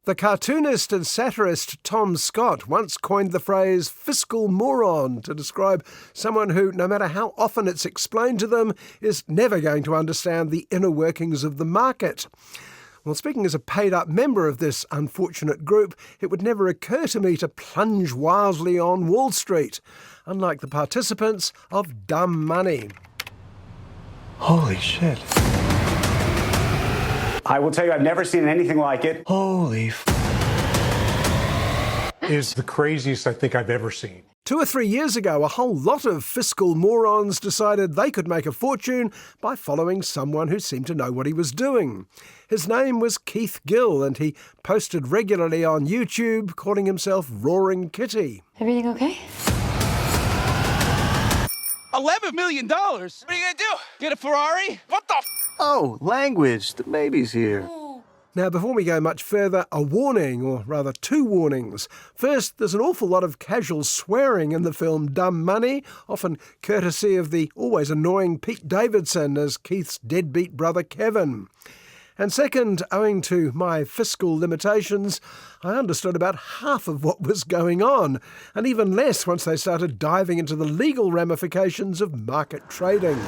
The cartoonist and satirist Tom Scott once coined the phrase fiscal moron to describe someone who, no matter how often it's explained to them, is never going to understand the inner workings of the market. Well, speaking as a paid-up member of this unfortunate group, it would never occur to me to plunge wildly on Wall Street, unlike the participants of Dumb Money. Holy shit. I will tell you, I've never seen anything like it. Holy is the craziest I think I've ever seen. 2 or 3 years ago, a whole lot of fiscal morons decided they could make a fortune by following someone who seemed to know what he was doing. His name was Keith Gill, and he posted regularly on YouTube, calling himself Roaring Kitty. Everything okay? $11 million? What are you gonna do? Get a Ferrari? What the f? Oh, language. The baby's here. Now, before we go much further, a warning, or rather 2 warnings. First, there's an awful lot of casual swearing in the film Dumb Money, often courtesy of the always annoying Pete Davidson as Keith's deadbeat brother Kevin. And second, owing to my fiscal limitations, I understood about half of what was going on, and even less once they started diving into the legal ramifications of market trading.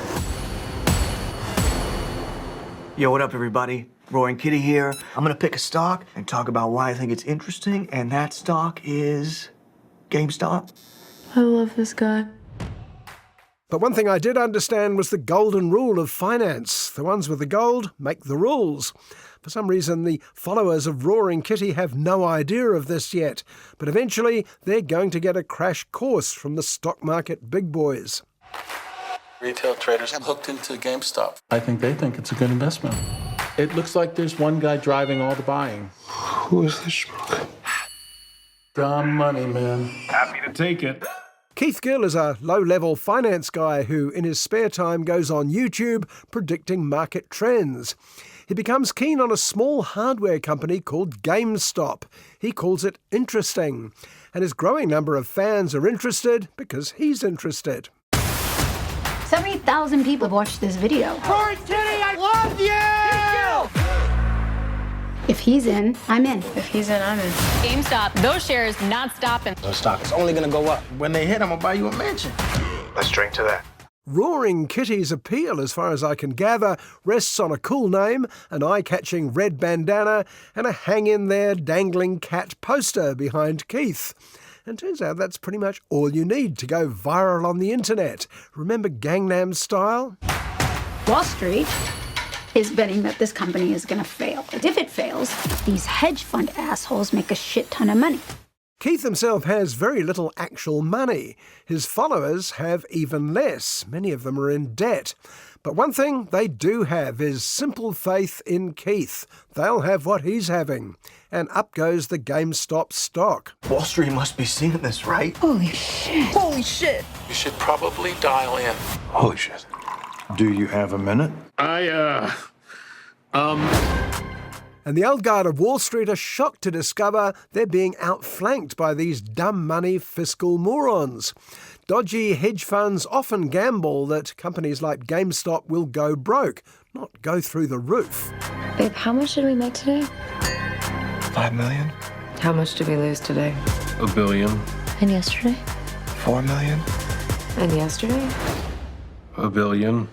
Yo, what up, everybody? Roaring Kitty here. I'm gonna pick a stock and talk about why I think it's interesting, and that stock is GameStop. I love this guy. But one thing I did understand was the golden rule of finance. The ones with the gold make the rules. For some reason, the followers of Roaring Kitty have no idea of this yet, but eventually they're going to get a crash course from the stock market big boys. Retail traders have hooked into GameStop. I think they think it's a good investment. It looks like there's one guy driving all the buying. Who is this schmuck? Dumb money, man. Happy to take it. Keith Gill is a low-level finance guy who, in his spare time, goes on YouTube predicting market trends. He becomes keen on a small hardware company called GameStop. He calls it interesting. And his growing number of fans are interested because he's interested. 70,000 people have watched this video. Roaring Kitty, I love you! If he's in, I'm in. If he's in, I'm in. GameStop, those shares not stopping. The stock is only gonna go up. When they hit, I'm gonna buy you a mansion. Let's drink to that. Roaring Kitty's appeal, as far as I can gather, rests on a cool name, an eye-catching red bandana, and a hang-in-there dangling cat poster behind Keith. And turns out that's pretty much all you need to go viral on the internet. Remember Gangnam Style? Wall Street is betting that this company is going to fail. And if it fails, these hedge fund assholes make a shit ton of money. Keith himself has very little actual money. His followers have even less. Many of them are in debt. But one thing they do have is simple faith in Keith. They'll have what he's having. And up goes the GameStop stock. Wall Street must be seeing this, right? Holy shit. Holy shit. You should probably dial in. Holy shit. Do you have a minute? And the old guard of Wall Street are shocked to discover they're being outflanked by these dumb money fiscal morons. Dodgy hedge funds often gamble that companies like GameStop will go broke, not go through the roof. Babe, how much did we make today? $5 million? How much did we lose today? $1 billion. And yesterday? $4 million? And yesterday? $1 billion.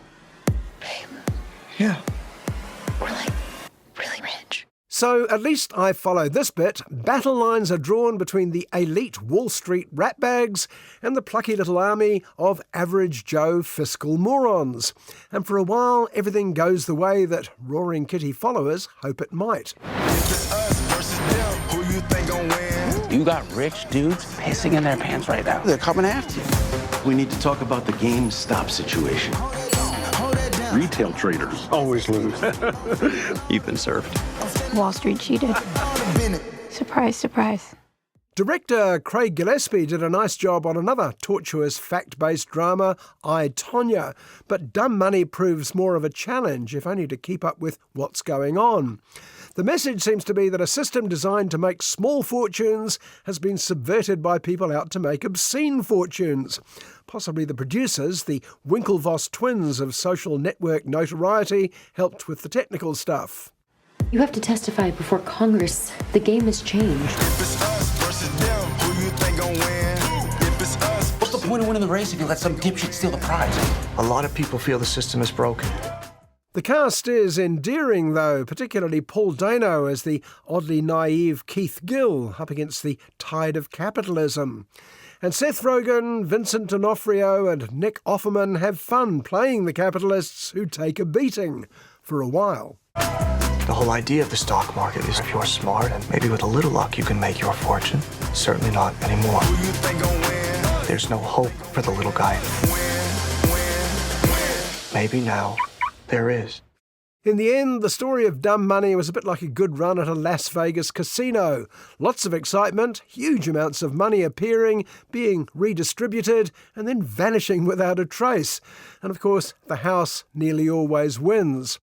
Yeah. We're like really rich. So at least I followed this bit. Battle lines are drawn between the elite Wall Street ratbags and the plucky little army of average Joe fiscal morons. And for a while, everything goes the way that Roaring Kitty followers hope it might. You got rich dudes pissing in their pants right now. They're coming after you. We need to talk about the GameStop situation. Retail traders Always lose. You've been served. Wall Street cheated. Surprise, surprise. Director Craig Gillespie did a nice job on another tortuous fact-based drama, I, Tonya, but Dumb Money proves more of a challenge, if only to keep up with what's going on. The message seems to be that a system designed to make small fortunes has been subverted by people out to make obscene fortunes. Possibly the producers, the Winklevoss twins of social network notoriety, helped with the technical stuff. You have to testify before Congress. The game has changed. What's the point of winning the race if you let some dipshit steal the prize? A lot of people feel the system is broken. The cast is endearing, though, particularly Paul Dano as the oddly naive Keith Gill up against the tide of capitalism. And Seth Rogen, Vincent D'Onofrio and Nick Offerman have fun playing the capitalists who take a beating for a while. The whole idea of the stock market is if you're smart and maybe with a little luck you can make your fortune. Certainly not anymore. There's no hope for the little guy. Maybe now there is. In the end, the story of Dumb Money was a bit like a good run at a Las Vegas casino. Lots of excitement, huge amounts of money appearing, being redistributed, and then vanishing without a trace. And of course, the house nearly always wins.